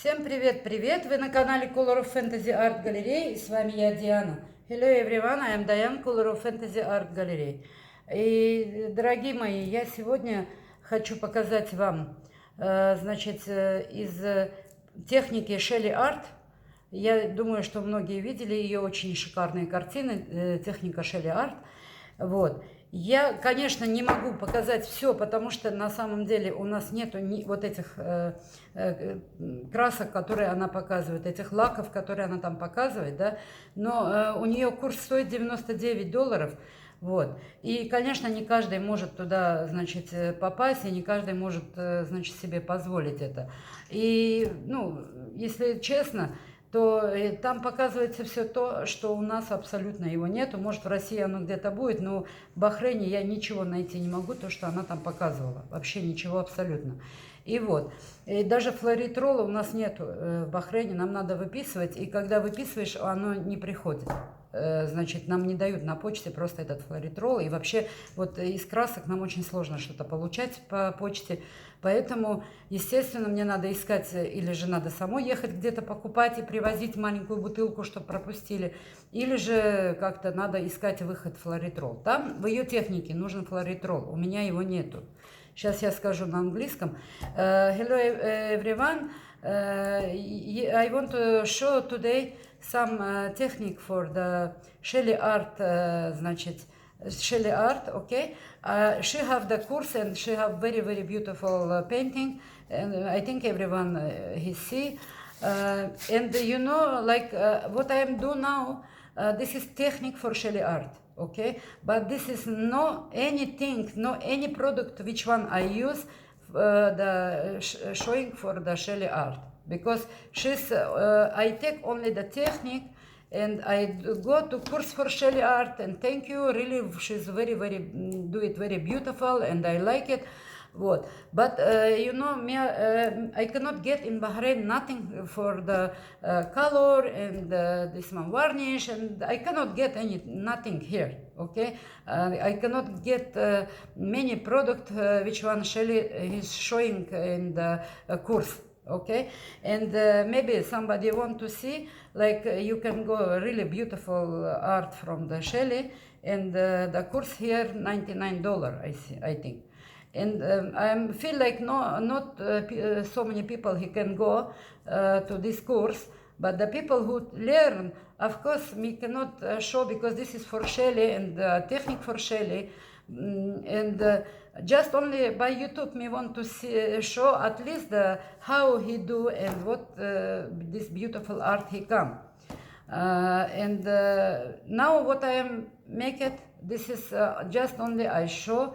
Всем привет-привет! Вы на канале Color of Fantasy Art Gallery, и с вами я, Диана. Hello everyone, I am Diane, Color of Fantasy Art Gallery. И, дорогие мои, я сегодня хочу показать вам, из техники Shelly Art. Я думаю, что многие видели ее очень шикарные картины, техника Shelly Art. Вот. Я, конечно, не могу показать все, потому что на самом деле у нас нету вот этих красок, которые она показывает, этих лаков, которые она там показывает, да. Но у нее курс стоит $99. Вот. И, конечно, не каждый может туда, попасть, и не каждый может, себе позволить это. И, если честно, то там показывается все то, что у нас абсолютно его нету. Может, в России оно где-то будет, но в Бахрейне я ничего найти не могу, то, что она там показывала. Вообще ничего абсолютно. И вот, и даже флоритрола у нас нету в Бахрейне, нам надо выписывать, и когда выписываешь, оно не приходит. Нам не дают на почте просто этот флоритрол, и вообще вот из красок нам очень сложно что-то получать по почте, поэтому, естественно, мне надо искать, или же надо самой ехать где-то покупать и привозить маленькую бутылку, чтобы пропустили, или же как-то надо искать выход флоритрол. Там в ее технике нужен флоритрол, у меня его нету. Сейчас я скажу на английском. Hello everyone, I want to show today some technique for the Shelly Art, Shelly Art, okay? She have the course and she have very beautiful painting, and I think everyone he see. And you know, what I am do now, this is technique for Shelly Art, okay? But this is no anything, no any product which one I use showing for the Shelly Art. Because I take only the technique, and I go to course for Shelly Art, and thank you, really, she's very do it very beautiful, and I like it. What? But me, I cannot get in Bahrain nothing for the color and this one varnish, and I cannot get nothing here. Okay, I cannot get many product which one Shelly is showing in the course. Okay, and maybe somebody want to see, you can go really beautiful art from the Shelly, and the course here $99, I think. And I feel like not so many people he can go to this course, but the people who learn, of course, we cannot show, because this is for Shelly and technique for Shelly, and just only by YouTube we want to show at least how he do and what this beautiful art he come. And now what I am make it, this is just only I show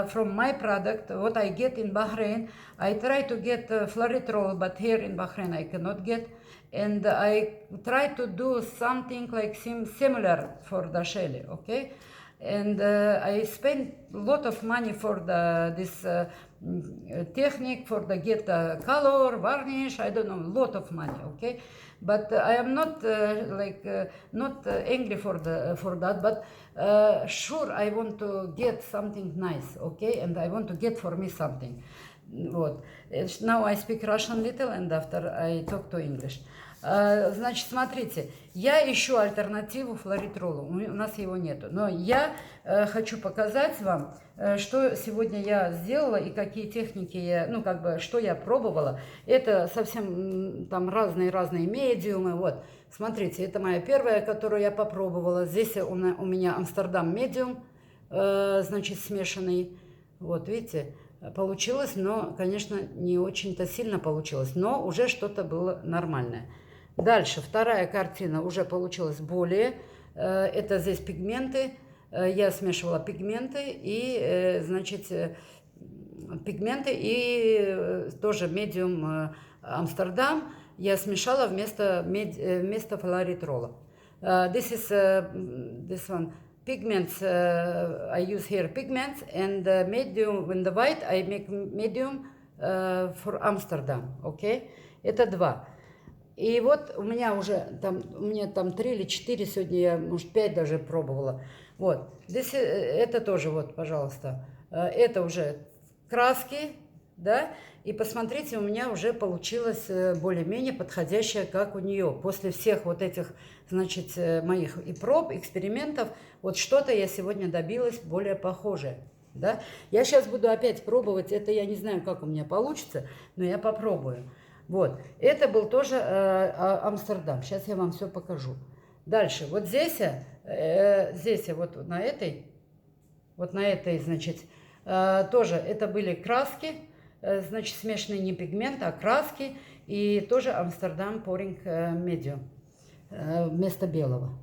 from my product what I get in Bahrain. I try to get fluoritrol, but here in Bahrain I cannot get, and I try to do something like similar for the Shelly, okay? And I spend a lot of money for this technique, for the get color, varnish, I don't know, a lot of money, okay? But I am not not angry for that, but sure I want to get something nice, okay? And I want to get for me something. Вот. Now I speak Russian little, and after I talk to English. Значит, смотрите, я ищу альтернативу флоритролу, у нас его нету, но я хочу показать вам, что сегодня я сделала и какие техники я, что я пробовала. Это совсем там разные медиумы, вот. Смотрите, это моя первая, которую я попробовала. Здесь у меня Амстердам медиум, смешанный, вот, видите. Получилось, но, конечно, не очень-то сильно получилось, но уже что-то было нормальное. Дальше, вторая картина уже получилась более, это здесь пигменты, я смешивала пигменты и, тоже медиум Амстердам я смешала вместо флоritрола. This one. Pigments, I use here pigments, and medium, in the white I make medium for Amsterdam, okay? Это два. И вот у меня там 3 или 4 сегодня, я, может, 5 даже пробовала. Вот, здесь это тоже, вот, пожалуйста, это уже краски, да, и посмотрите, у меня уже получилось более-менее подходящее, как у нее. После всех вот этих, значит, моих и проб, экспериментов, вот что-то я сегодня добилась более похожее, да. Я сейчас буду опять пробовать, это я не знаю, как у меня получится, но я попробую. Вот, это был тоже Амстердам, сейчас я вам все покажу. Дальше, вот здесь вот на этой, значит, тоже это были краски, значит, смешанные не пигмент, а краски, и тоже Амстердам Pouring Medium вместо белого.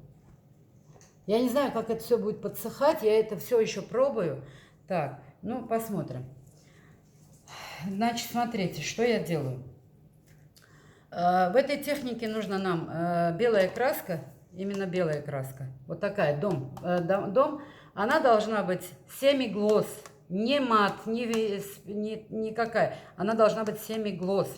Я не знаю, как это все будет подсыхать, я это все еще пробую. Так, ну, посмотрим. Значит, смотрите, что я делаю. В этой технике нужна нам белая краска, именно белая краска. Вот такая, дом. Она должна быть semi-gloss, не мат, никакая. Она должна быть semi-gloss.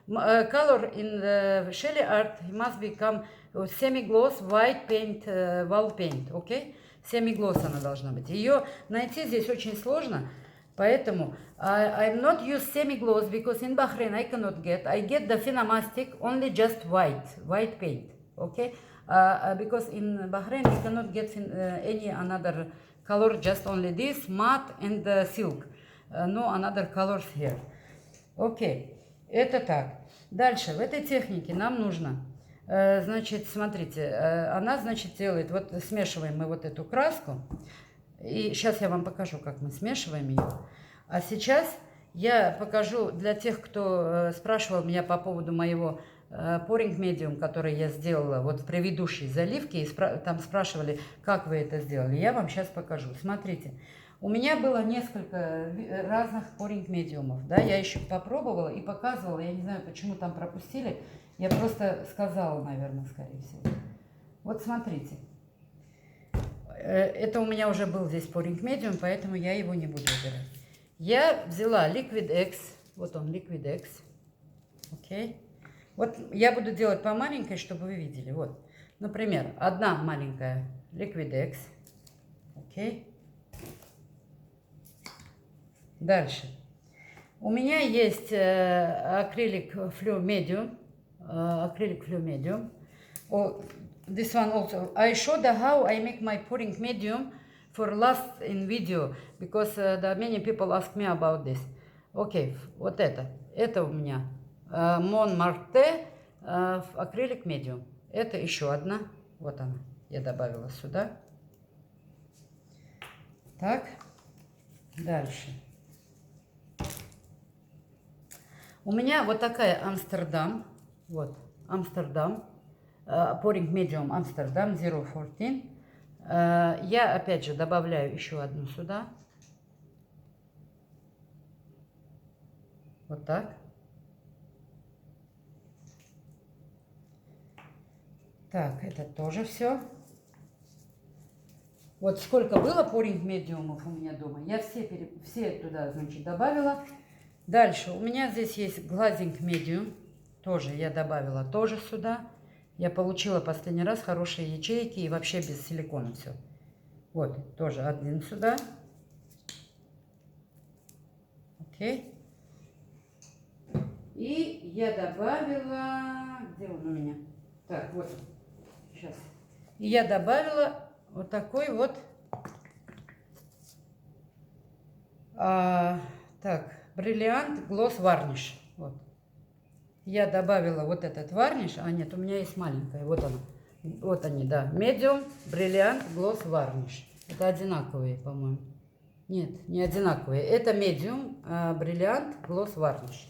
Color in the Shelly Art must become semi-gloss white paint, wall paint, okay? Semi-gloss она должна быть. Ее найти здесь очень сложно, поэтому I'm not use semi-gloss because in Bahrain I cannot get. I get the Finamastic only just white paint, okay? Because in Bahrain we cannot get any another color, just only this matte and silk. No another colors here. Окей, это так. Дальше, в этой технике нам нужно, значит, смотрите, она, значит, делает, вот смешиваем мы вот эту краску, и сейчас я вам покажу, как мы смешиваем ее. А сейчас я покажу для тех, кто спрашивал меня по поводу моего Pouring Medium, который я сделала вот в предыдущей заливке, и там спрашивали, как вы это сделали. Я вам сейчас покажу. Смотрите, у меня было несколько разных Pouring Medium'ов, да, я еще попробовала и показывала, я не знаю, почему там пропустили, я просто сказала, наверное, скорее всего. Вот смотрите, это у меня уже был здесь Pouring Medium, поэтому я его не буду выбирать. Я взяла Liquid X, вот он, Liquid X, окей. Вот я буду делать по маленькой, чтобы вы видели. Вот, например, одна маленькая Liquid X. Окей. Дальше. У меня есть акрилик Flu Medium. Acrylic Flu Medium. Oh, this one also. I showed how I make my pouring medium for last in video, because many people ask me about this. Окей, вот это. Это у меня Montmartre Acrylic Medium. Это еще одна. Вот она. Я добавила сюда. Так. Дальше. У меня вот такая Амстердам. Вот. Амстердам. Pouring Medium Амстердам 014. Я опять же добавляю еще одну сюда. Вот так. Так, это тоже все. Вот сколько было Pouring Medium'ов у меня дома, я все туда, значит, добавила. Дальше у меня здесь есть Glazing Medium, тоже я добавила тоже сюда. Я получила последний раз хорошие ячейки и вообще без силикона все. Вот, тоже один сюда. Окей. И я добавила... Где он у меня? Так, вот. Сейчас. И я добавила вот такой вот... так, Brilliant Gloss Varnish. Вот. Я добавила вот этот варниш. А нет, у меня есть маленькая. Вот она. Вот они, да. Medium Brilliant Gloss Varnish. Это одинаковые, по-моему. Нет, не одинаковые. Это Medium Brilliant Gloss Varnish.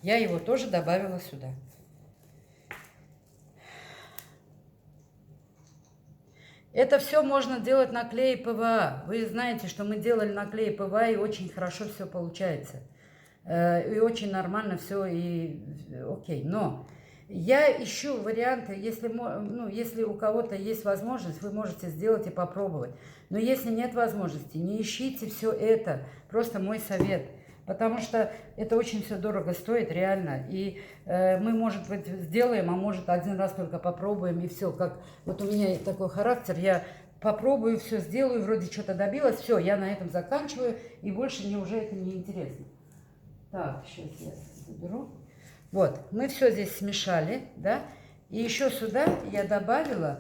Я его тоже добавила сюда. Это все можно делать на клее ПВА. Вы знаете, что мы делали на клее ПВА, и очень хорошо все получается. И очень нормально все, и окей. Но я ищу варианты, если у кого-то есть возможность, вы можете сделать и попробовать. Но если нет возможности, не ищите все это. Просто мой совет. Потому что это очень все дорого стоит, реально. И мы, может быть, сделаем, а может, один раз только попробуем, и все. Как вот у меня такой характер, я попробую, все сделаю, вроде что-то добилась, все, я на этом заканчиваю, и больше мне уже это не интересно. Так, сейчас я заберу. Вот, мы все здесь смешали, да. И еще сюда я добавила,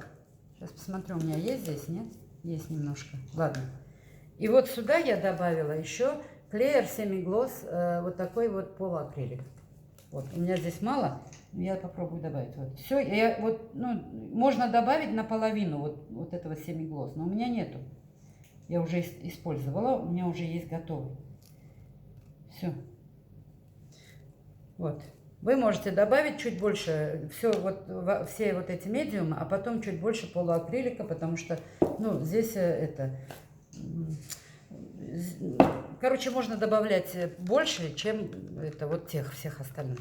сейчас посмотрю, у меня есть здесь, нет? Есть немножко, ладно. И вот сюда я добавила еще клеер Semi-Gloss, вот такой вот полуакрилик. Вот, у меня здесь мало, я попробую добавить. Вот, все, я, вот, ну, можно добавить наполовину вот этого Semi-Gloss, но у меня нету. Я уже использовала, у меня уже есть готовый. Все. Вот. Вы можете добавить чуть больше, все вот эти медиумы, а потом чуть больше полуакрилика, потому что, ну, здесь это, короче, можно добавлять больше, чем это вот тех всех остальных.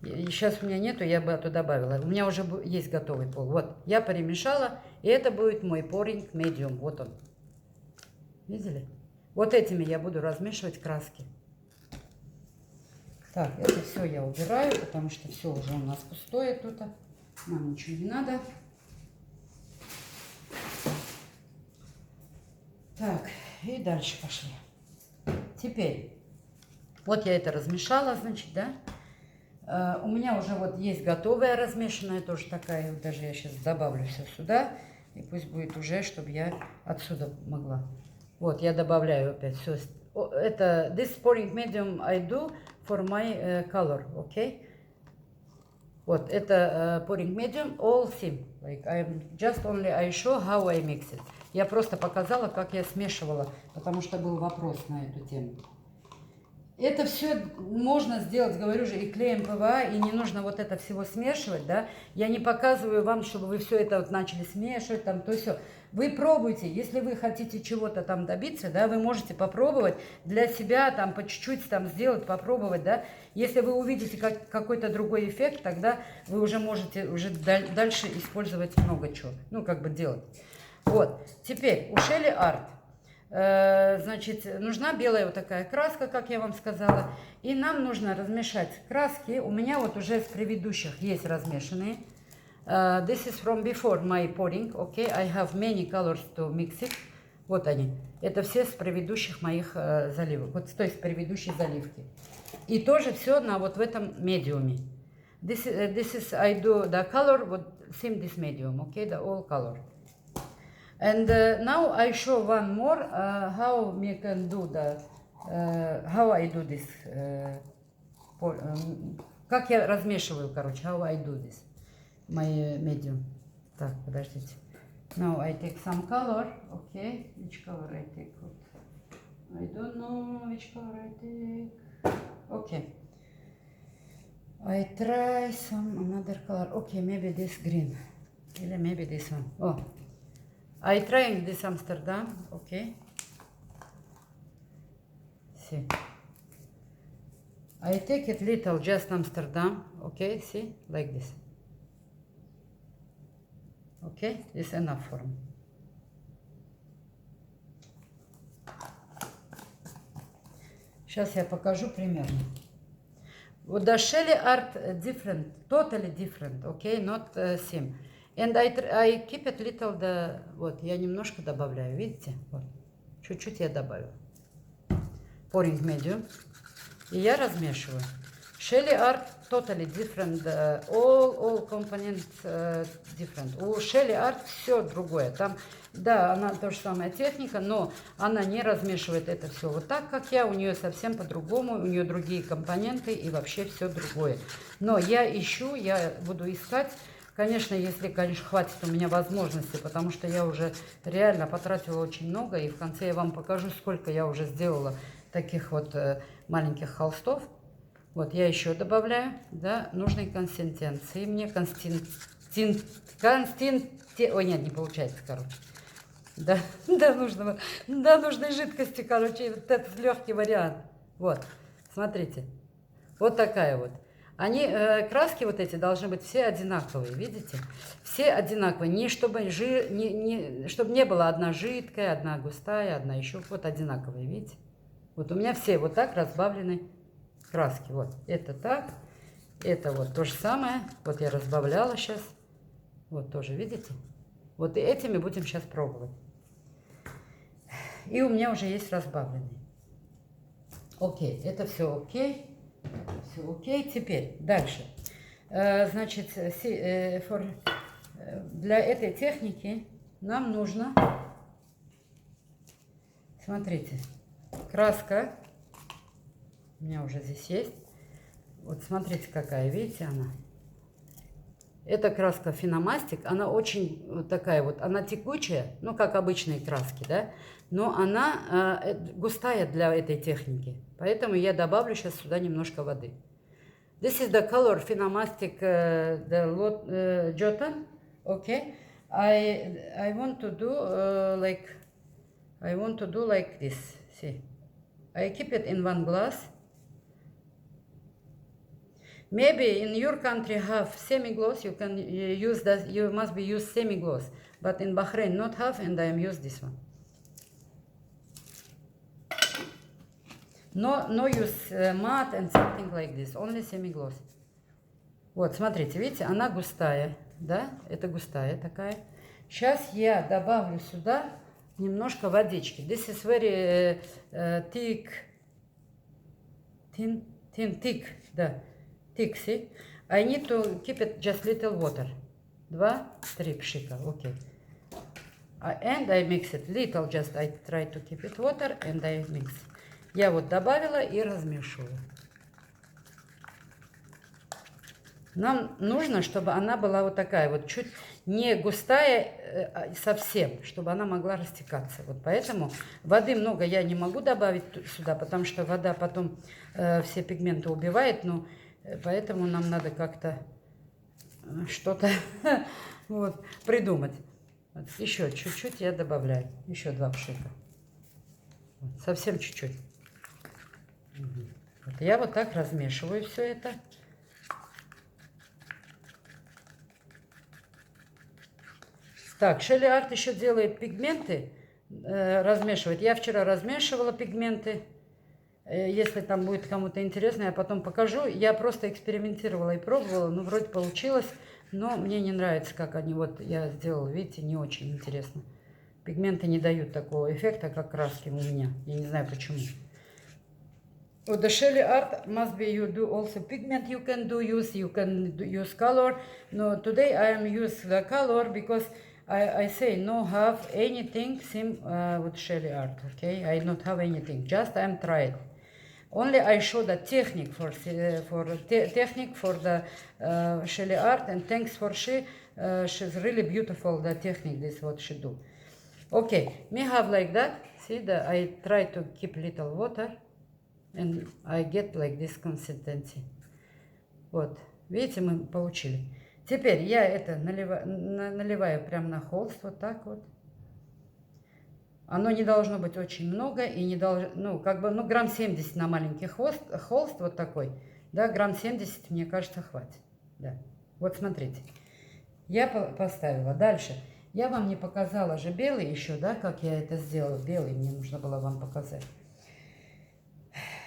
И сейчас у меня нету, я бы это добавила. У меня уже есть готовый пол. Вот, я перемешала, и это будет мой pouring medium. Вот он. Видели? Вот этими я буду размешивать краски. Так, это все я убираю, потому что все уже у нас пустое тут. Нам ничего не надо. Так, и дальше пошли. Теперь, вот я это размешала, значит, да. У меня уже вот есть готовая размешанная, тоже такая. Даже я сейчас добавлю все сюда. И пусть будет уже, чтобы я отсюда могла. Вот, я добавляю опять все. Это this pouring medium I do for my color, okay? Вот, это pouring medium, all theme. Like I'm just only I show how I mix it. Я просто показала, как я смешивала, потому что был вопрос на эту тему. Это все можно сделать, говорю же, и клеем ПВА, и не нужно вот это всего смешивать, да. Я не показываю вам, чтобы вы все это вот начали смешивать, там, то все. Вы пробуйте, если вы хотите чего-то там добиться, да, вы можете попробовать для себя, там, по чуть-чуть там сделать, попробовать, да. Если вы увидите какой-то другой эффект, тогда вы уже можете уже дальше использовать много чего, ну, как бы делать. Вот, теперь у Shelly Art. Значит, нужна белая вот такая краска, как я вам сказала. И нам нужно размешать краски. У меня вот уже с предыдущих есть размешанные. This is from before my pouring. Okay, I have many colors to mix it. Вот они. Это все с предыдущих моих заливок. Вот то есть с предыдущей заливки. И тоже все на вот в этом медиуме. This is I do the color, вот same this medium. Okay, the all color. And now I show one more how we can do the how I do this. Как я размешиваю, короче, how I do this. My medium. Так, подождите. Now I take some color. Okay, which color I take? I don't know which color I take. Okay. I try some another color. Okay, maybe this green. Or maybe this one. Oh. I trying this Amsterdam, okay. See. I take it little, just Amsterdam, okay, see, like this. Okay, this enough for me. Сейчас я покажу примерно. Вот the Shelly Art different, totally different, okay, not same. And I keep it little, вот, я немножко добавляю, видите? Вот, чуть-чуть я добавила. Pouring medium. И я размешиваю. Shelly Art totally different, all components different. У Shelly Art все другое. Там, да, она та же самая техника, но она не размешивает это все вот так, как я. У нее совсем по-другому, у нее другие компоненты и вообще все другое. Но я ищу, я буду искать. Конечно, если, конечно, хватит у меня возможности, потому что я уже реально потратила очень много, и в конце я вам покажу, сколько я уже сделала таких вот маленьких холстов. Вот я еще добавляю, да, нужной консистенции. Мне ой, нет, не получается, короче. Да, нужной жидкости, короче, вот этот легкий вариант. Вот, смотрите, вот такая вот. Они, краски вот эти должны быть все одинаковые, видите? Все одинаковые, не чтобы, чтобы не было одна жидкая, одна густая, одна еще, вот одинаковые, видите? Вот у меня все вот так разбавлены краски, вот, это так, это вот то же самое, вот я разбавляла сейчас, вот тоже, видите? Вот и этими будем сейчас пробовать. И у меня уже есть разбавленные. Окей, это все окей. Все, окей. Теперь дальше. Значит, для этой техники нам нужно, смотрите, краска. У меня уже здесь есть. Вот смотрите, какая, видите, она. Это краска Финомастик, она очень вот такая вот, она текучая, ну, как обычные краски, да, но она густая для этой техники, поэтому я добавлю сейчас сюда немножко воды. This is the color Finomastic, the lot, Jotun, okay. I want to do like this. See, I keep it in one glass. Maybe in your country have semi-gloss, you can use that, you must be use semi-gloss. But in Bahrain not have, and I am use this one. No use matte and something like this, only semi-gloss. Вот, смотрите, видите, она густая, да, это густая такая. Сейчас я добавлю сюда немножко водички. This is very thick, да. See, I need to keep it just little water. 2-3 пшика, okay. And I mix it little, just I try to keep it water, and I mix. Я вот добавила и размешиваю. Нам нужно, чтобы она была вот такая вот, чуть не густая совсем, чтобы она могла растекаться. Вот поэтому воды много я не могу добавить сюда, потому что вода потом все пигменты убивает, но поэтому нам надо как-то что-то вот, придумать. Вот, еще чуть-чуть я добавляю. Еще 2 пшика. Вот, совсем чуть-чуть. Вот, я вот так размешиваю все это. Так, Шелли Арт еще делает пигменты. Размешивает. Я вчера размешивала пигменты. Если там будет кому-то интересно, я потом покажу. Я просто экспериментировала и пробовала, ну, вроде получилось, но мне не нравится, как они, вот я сделала, видите, не очень интересно. Пигменты не дают такого эффекта, как краски у меня. Я не знаю почему. With the Shelly Art, must be you do also pigment you can use color. No, today I am use the color because I say no have anything same with Shelly Art, okay? I not have anything, just I am tried. Only I show the technique for the Shelly Art, and thanks for she's really beautiful, the technique, this what she do. Okay, me have like that, see, I try to keep little water, and I get like this consistency. Вот, видите, мы получили. Теперь я это наливаю прямо на холст, вот так вот. Оно не должно быть очень много и не должно, ну, как бы, ну, грамм 70 на маленький холст вот такой, да, грамм 70, мне кажется, хватит, да. Вот смотрите, я поставила. Дальше, я вам не показала же белый еще, да, как я это сделала, белый мне нужно было вам показать.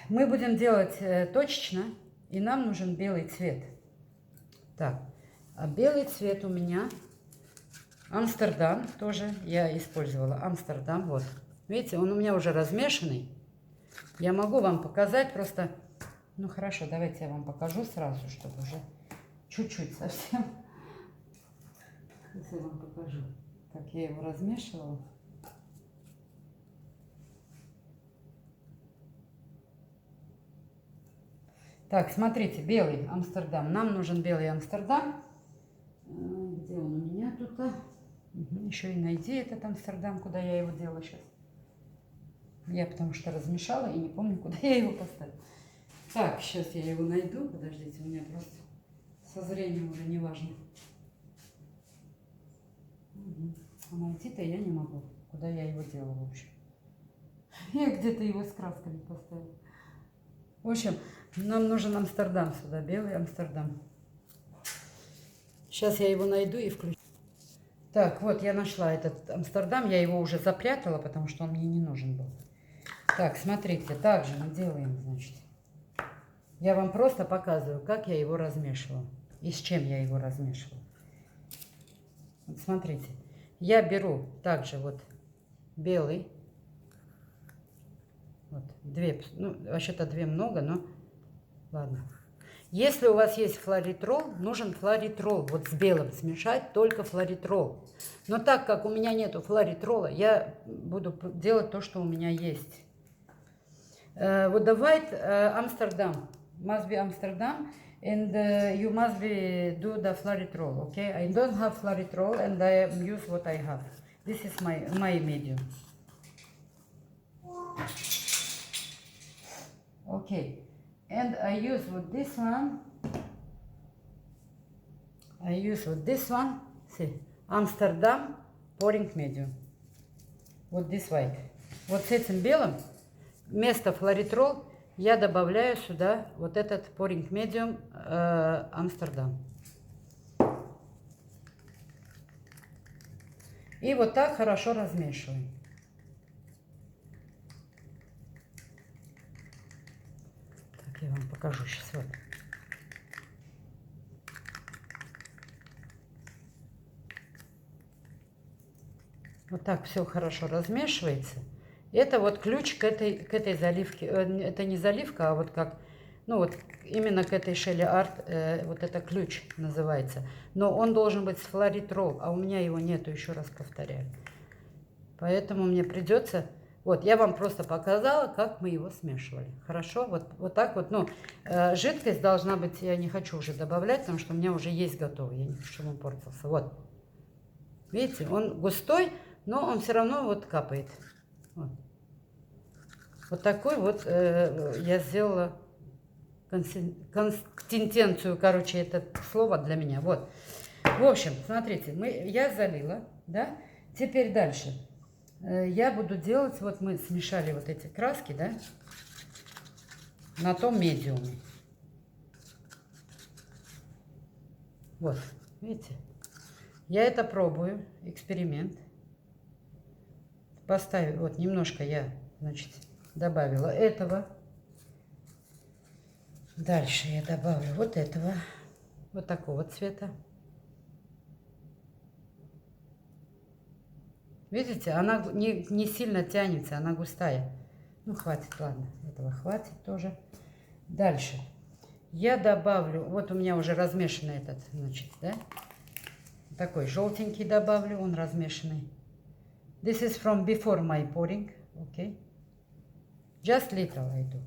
Мы будем делать точечно, и нам нужен белый цвет. Так, а белый цвет у меня... Амстердам тоже я использовала. Амстердам, вот. Видите, он у меня уже размешанный. Я могу вам показать просто... Ну, хорошо, давайте я вам покажу сразу, чтобы уже чуть-чуть совсем. Сейчас я вам покажу, как я его размешивала. Так, смотрите, белый Амстердам. Нам нужен белый Амстердам. Где он у меня тут? Еще и найди этот Амстердам, куда я его делала сейчас. Я потому что размешала и не помню, куда я его поставила. Так, сейчас я его найду. Подождите, у меня просто со зрением уже не важно. А найти-то я не могу. Куда я его делала, в общем. Я где-то его с красками поставила. В общем, нам нужен Амстердам сюда, белый Амстердам. Сейчас я его найду и включу. Так, вот я нашла этот Амстердам. Я его уже запрятала, потому что он мне не нужен был. Так, смотрите, также мы делаем, значит. Я вам просто показываю, как я его размешивала. И с чем я его размешивала. Вот смотрите. Я беру также вот белый. Вот, 2, ну, вообще-то 2 много, но Ладно. Если у вас есть флоритрол, нужен флоритрол. Вот с белым смешать только флоритрол. Но так как у меня нету флоритрола, я буду делать то, что у меня есть. Вот the white Amsterdam. Must be Amsterdam. And you must be do the fluoritrol, okay? I don't have fluoritrol and I use what I have. This is my medium. Okay, and I use with this one. See, Amsterdam pouring medium. Вот this white. Вот с этим белым вместо флоритрол я добавляю сюда вот этот pouring medium Амстердам. И вот так хорошо размешиваем. Так, я вам покажу сейчас. Вот. Вот так все хорошо размешивается. Это вот ключ к этой заливке. Это не заливка, а вот как, ну вот именно к этой Shelly Art, вот это ключ называется. Но он должен быть с флоритрол, а у меня его нету, еще раз повторяю. Поэтому мне придется, вот я вам просто показала, как мы его смешивали. Хорошо, вот так вот, ну, жидкость должна быть, я не хочу уже добавлять, потому что у меня уже есть готовый, я не хочу, чтобы он портился. Вот, видите, он густой, но он все равно вот капает. Вот такой вот я сделала консистенцию, короче, это слово для меня. Вот. В общем, смотрите, я залила, да? Теперь дальше. Я буду делать, вот мы смешали вот эти краски, да? На том медиуме. Вот, видите? Я это пробую, эксперимент. Поставил, вот немножко я, значит, добавила этого. Дальше я добавлю вот этого, вот такого цвета. Видите, она не сильно тянется, она густая. Ну, хватит, ладно, этого хватит тоже. Дальше я добавлю, вот у меня уже размешанный этот, значит, да, такой желтенький добавлю, он размешанный. This is from before my pouring, okay? Just little I do.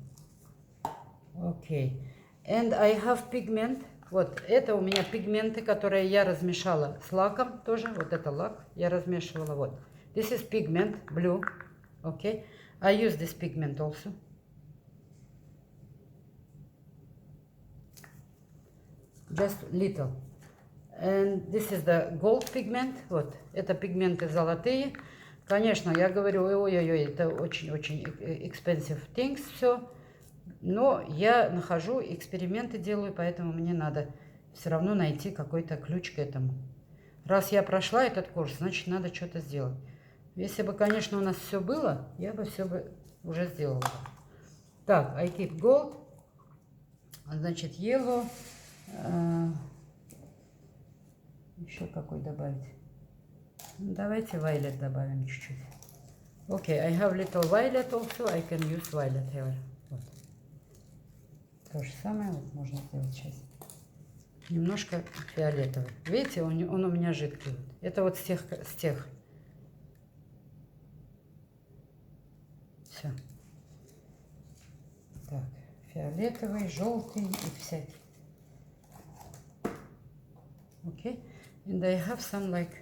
Okay. And I have pigment. Вот, это у меня пигменты, которые я размешала с лаком тоже. Вот это лак я размешивала, вот. This is pigment, blue, okay? I use this pigment also. Just little. And this is the gold pigment. Вот, это пигменты золотые. Конечно, я говорю, ой-ой-ой, это очень-очень expensive things все. Но я нахожу, эксперименты делаю, поэтому мне надо все равно найти какой-то ключ к этому. Раз я прошла этот курс, значит, надо что-то сделать. Если бы, конечно, у нас все было, я бы все бы уже сделала. Так, I keep gold. Значит, yellow. Еще какой добавить? Давайте violet добавим чуть-чуть. Okay, I have little violet also. I can use violet here. Вот. То же самое вот можно сделать сейчас. Немножко фиолетовый. Видите, он у меня жидкий. Это вот с тех. Все. Так, фиолетовый, желтый и всякий. Okay. And I have some like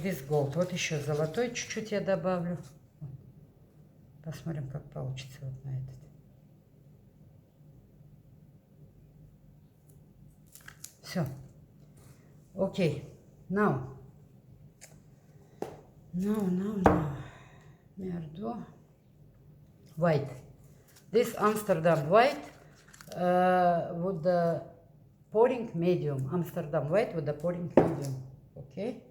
this gold. Вот еще золотой чуть-чуть я добавлю. Посмотрим, как получится вот на этот. Все. Окей. Now. Мердо. White. This Amsterdam white with the pouring medium. Amsterdam white with the pouring medium. Okay.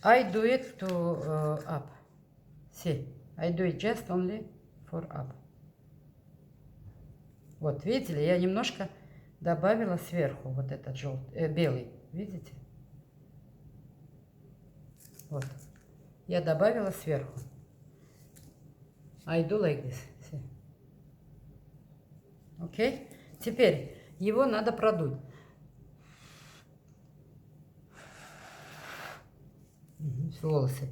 I do it to up. See, I do it just only for up. Вот, видели, я немножко добавила сверху вот этот белый, видите? Вот, я добавила сверху. I do like this. See. Окей? Теперь его надо продуть. Волосы.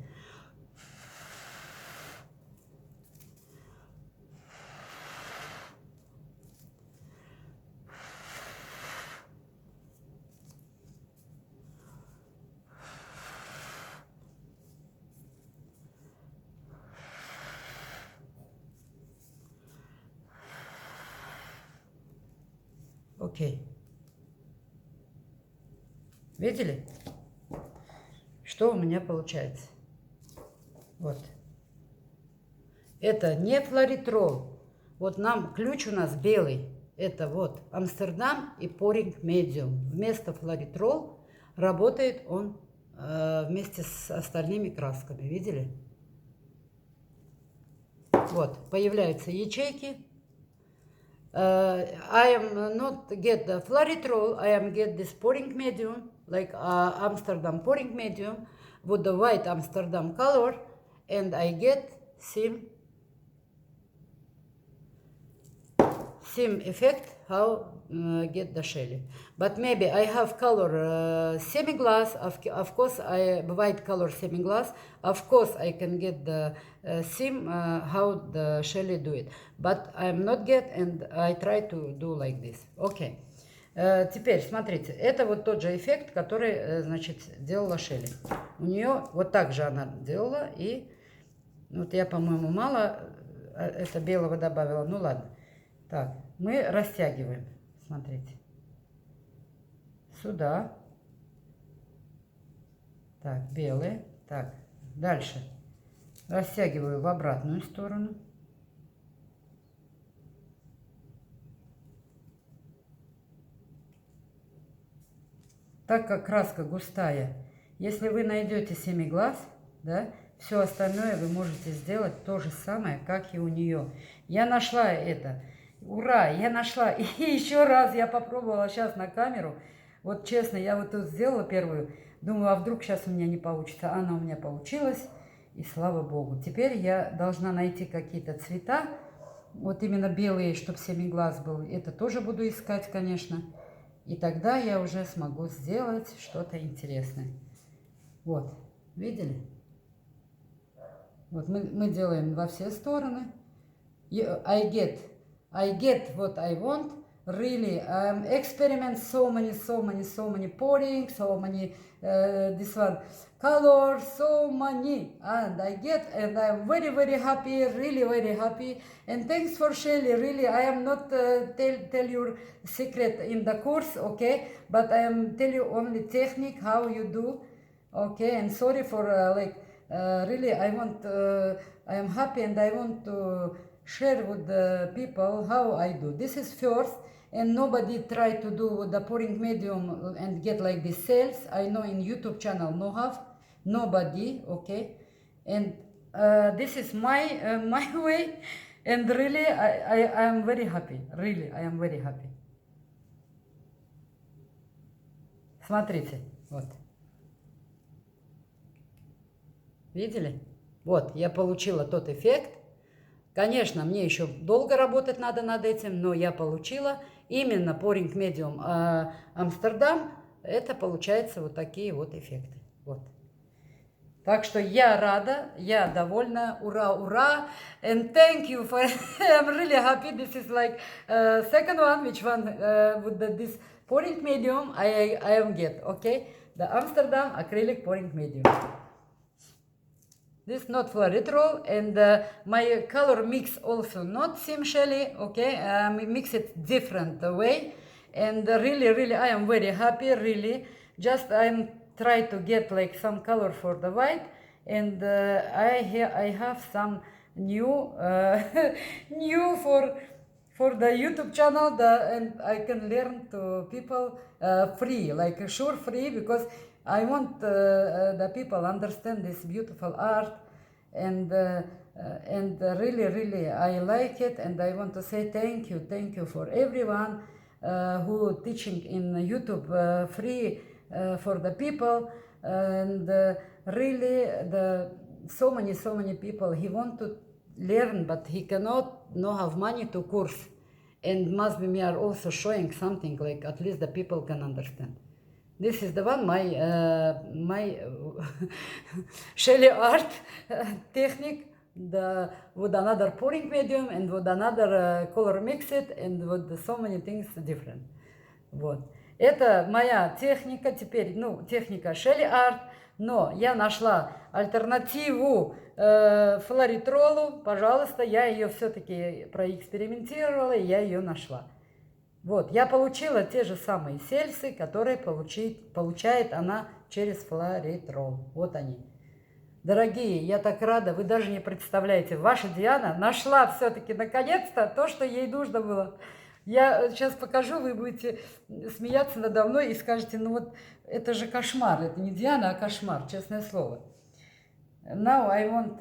Окей. Видели? Что у меня получается? Вот. Это не флоритрол. Вот нам ключ у нас белый. Это вот Амстердам и Pouring Medium. Вместо флоритрол работает он вместе с остальными красками. Видели? Вот. Появляются ячейки. I am not get the fluoritrol, I am get this pouring medium, like Amsterdam pouring medium, with the white Amsterdam color, and I get same effect how get the Shelly. But maybe I have color semi-glass, of course I white color semi-glass, of course I can get the same how the Shelly do it. But I'm not get and I try to do like this. Okay. Теперь, смотрите, это вот тот же эффект, который, значит, делала Шелли. У нее вот так же она делала, и вот я, по-моему, мало это белого добавила, ну ладно. Так, мы растягиваем, смотрите, сюда, так, белый, так, дальше растягиваю в обратную сторону. Так как краска густая, если вы найдете семиглаз, да, все остальное вы можете сделать то же самое, как и у нее. Я нашла это. Ура, я нашла. И еще раз я попробовала сейчас на камеру. Вот честно, я вот тут сделала первую. Думаю, а вдруг сейчас у меня не получится. Она у меня получилась. И слава богу. Теперь я должна найти какие-то цвета. Вот именно белые, чтобы семиглаз был. Это тоже буду искать, конечно. И тогда я уже смогу сделать что-то интересное. Вот, видели? Вот мы делаем во все стороны. I get what I want. Really, experiment so many pouring, so many this one color, so many, and I get, and I'm very happy, really very happy. And thanks for Shelly. Really, I am not tell your secret in the course, okay? But I am tell you only technique how you do, okay? And sorry for really, I am happy and I want to share with the people how I do. This is first, and nobody try to do the pouring medium and get like this sales. I know in YouTube channel no have, nobody, okay? And this is my my way, and really I am very happy. Really, I am very happy. Смотрите, вот. Видели? Вот, я получила тот эффект. Конечно, мне еще долго работать надо над этим, но я получила именно Pouring Medium Амстердам. Это получается вот такие вот эффекты. Вот. Так что я рада, я довольна, ура, ура, and thank you for, I'm really happy, this is like second one, which one with this Pouring Medium I am get, okay, the Amsterdam Acrylic Pouring Medium. This not fluoritol, and my color mix also not same Shelly, okay, we mix it different way, and really I am very happy, really, just I'm try to get like some color for the white, and I have some new new for the YouTube channel, and I can learn to people free, like sure free, because I want the people understand this beautiful art, and really I like it, and I want to say thank you for everyone who teaching in YouTube free for the people, and really so many people he want to learn, but he cannot no have money to course. And must be me are also showing something like at least the people can understand. This is the one my Shelly art technique. With another pouring medium and with another color mix it and with so many things different. Вот. Это моя техника теперь, техника Shelly Art, но я нашла альтернативу флоритролу, пожалуйста, я ее все-таки проэкспериментировала, и я ее нашла. Вот, я получила те же самые сельсы, которые получает она через флоритрол. Вот они. Дорогие, я так рада, вы даже не представляете, ваша Диана нашла все-таки наконец-то то, что ей нужно было. Я сейчас покажу, вы будете смеяться надо мной и скажете, ну вот это же кошмар, это не Диана, а кошмар, честное слово. Now I want,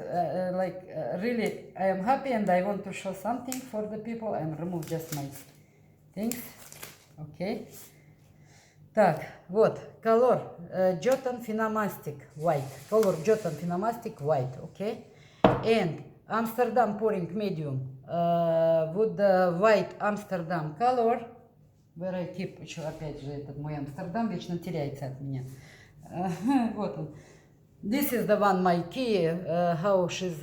really, I am happy and I want to show something for the people. I remove just my things. Okay. Так, вот, color Jotun Phenomastic White. Color Jotun Phenomastic White, okay. And Amsterdam pouring medium with the white Amsterdam color. Where I keep, еще опять же этот мой Амстердам вечно теряется от меня. Вот он. This is the one my key, how she's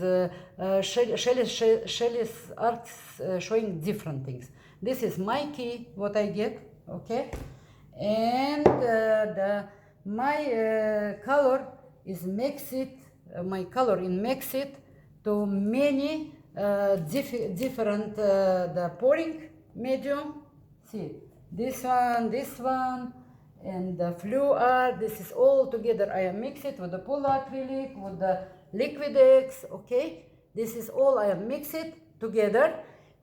Shelly's art showing different things. This is my key, what I get, okay. And my color is mixed, my color in mixed to many different the pouring medium. See, this one, and the fluid. This is all together. I am mixed it with the pool acrylic, with the Liquidex. Okay, this is all I am mixed together,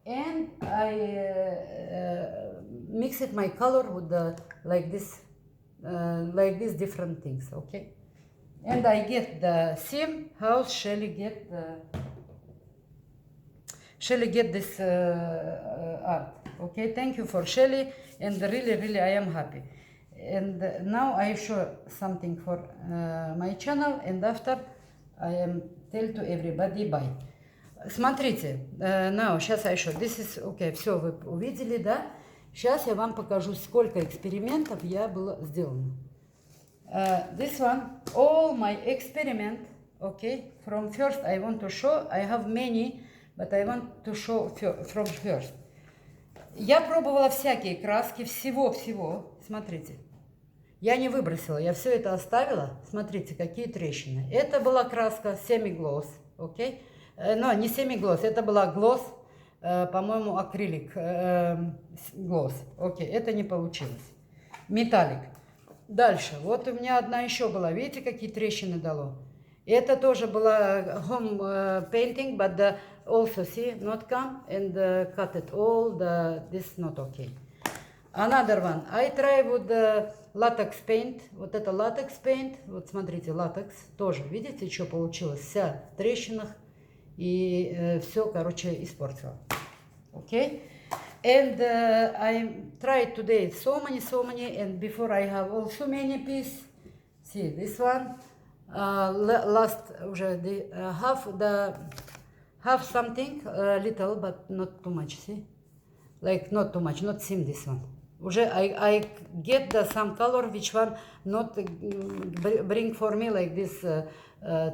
and I mix it my color with the like this different things. Okay, and I get the same how Shelly get this art. Okay, thank you for Shelly, and really I am happy. And now I show something for my channel, and after I am tell to everybody bye. Смотрите, now, сейчас I show. This is, okay, все вы увидели, да? Сейчас я вам покажу, сколько экспериментов я было сделано. This one, all my experiment, okay, from first I want to show, I have many, but I want to show from first. Я пробовала всякие краски, всего, смотрите. Я не выбросила, я все это оставила. Смотрите, какие трещины. Это была краска semi-gloss, окей? Но не semi-gloss, это была gloss, по-моему, акрилик gloss. Окей, это не получилось. Металлик. Дальше, вот у меня одна еще была. Видите, какие трещины дало? Это тоже была home painting, but also see, not come and cut it all, this not okay. Another one, I try with the latex paint, вот это latex paint, вот смотрите, латекс тоже, видите, что получилось? Вся в трещинах и все, короче, испортила. Okay? And I tried today so many, and before I have also many pieces. See, this one, last уже have something little, but not too much, see? Like not too much, not same this one. Уже I get some color which one not bring for me like this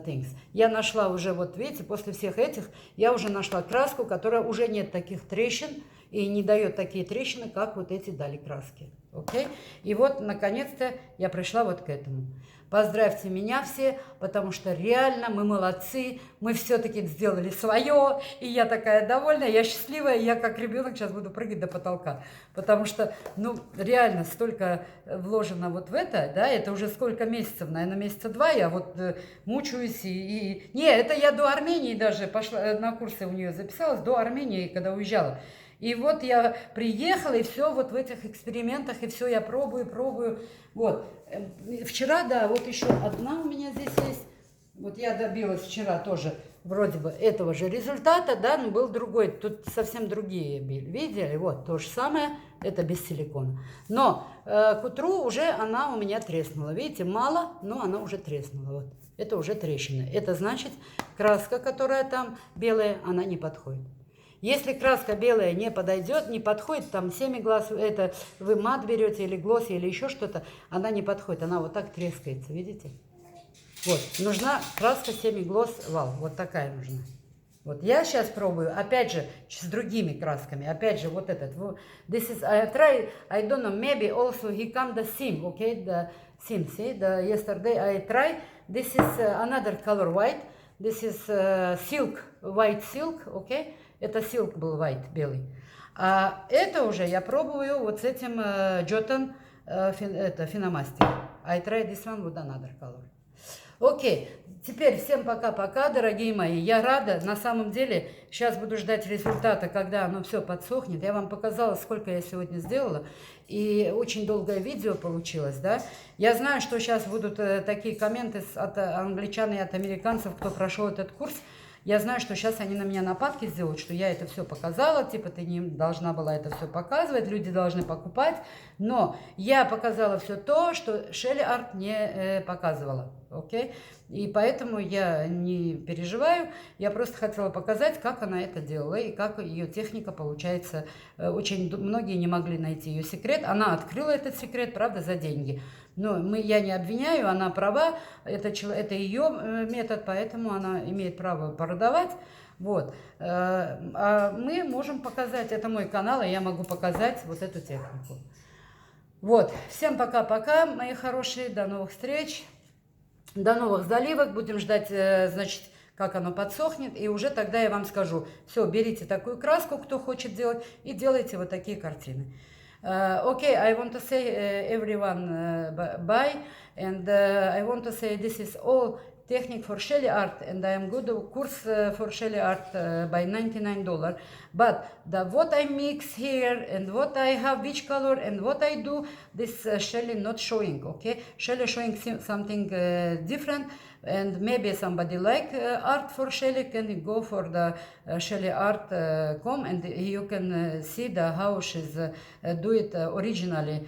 things. Я нашла уже, вот видите, после всех этих, я уже нашла краску, которая уже нет таких трещин и не дает такие трещины, как вот эти дали краски. Okay? И вот, наконец-то, я пришла вот к этому. Поздравьте меня все, потому что реально мы молодцы, мы все-таки сделали свое, и я такая довольная, я счастливая, я как ребенок сейчас буду прыгать до потолка, потому что, ну, реально столько вложено вот в это, да, это уже сколько месяцев, наверное, месяца 2 я вот мучаюсь, Не, это я до Армении даже пошла, на курсы у нее записалась, до Армении, когда уезжала. И вот я приехала, и все вот в этих экспериментах, и все я пробую. Вот. Вчера, да, вот еще одна у меня здесь есть. Вот я добилась вчера тоже вроде бы этого же результата, да, но был другой, тут совсем другие были. Видели? Вот, то же самое, это без силикона. Но к утру уже она у меня треснула. Видите, мало, но она уже треснула. Вот, это уже трещина. Это значит, краска, которая там белая, она не подходит. Если краска белая не подойдет, не подходит, там семиглаз, это вы мат берете или глосс, или еще что-то, она не подходит, она вот так трескается, видите? Вот, нужна краска семиглосс вал, вот такая нужна. Вот, я сейчас пробую, опять же, с другими красками, опять же, вот этот. This is, I try, I don't know, maybe also he come the seam, okay, the seam, see, the yesterday I try, this is another color white, this is silk, white silk, okay, это silk был white, белый. А это уже я пробую вот с этим Jotun Finamaster. I try this one with another color. Окей, теперь всем пока-пока, дорогие мои. Я рада, на самом деле, сейчас буду ждать результата, когда оно все подсохнет. Я вам показала, сколько я сегодня сделала, и очень долгое видео получилось, да. Я знаю, что сейчас будут такие комменты от англичан и от американцев, кто прошел этот курс. Я знаю, что сейчас они на меня нападки сделают, что я это все показала, типа ты не должна была это все показывать, люди должны покупать. Но я показала все то, что Шелли Арт не показывала, окей? И поэтому я не переживаю, я просто хотела показать, как она это делала и как ее техника получается. Очень многие не могли найти ее секрет, она открыла этот секрет, правда, за деньги. Но я не обвиняю, она права, это ее метод, поэтому она имеет право продавать. Вот. А мы можем показать, это мой канал, и я могу показать вот эту технику. Вот. Всем пока-пока, мои хорошие, до новых встреч, до новых заливок. Будем ждать, значит, как оно подсохнет, и уже тогда я вам скажу, все, берите такую краску, кто хочет делать, и делайте вот такие картины. Okay, I want to say everyone bye, and I want to say this is all technique for Shelly Art, and I am good course for Shelly Art by $99. But what I mix here and what I have, which color and what I do, this Shelly not showing. Okay, Shelly showing something different. And maybe somebody like art for Shelly can go for the Shelly Art.com and you can see how she's do it originally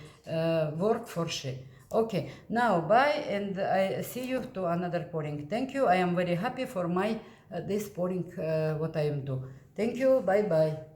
work for she. Okay, now bye, and I see you to another pouring. Thank you. I am very happy for my this pouring what I am do. Thank you. Bye bye.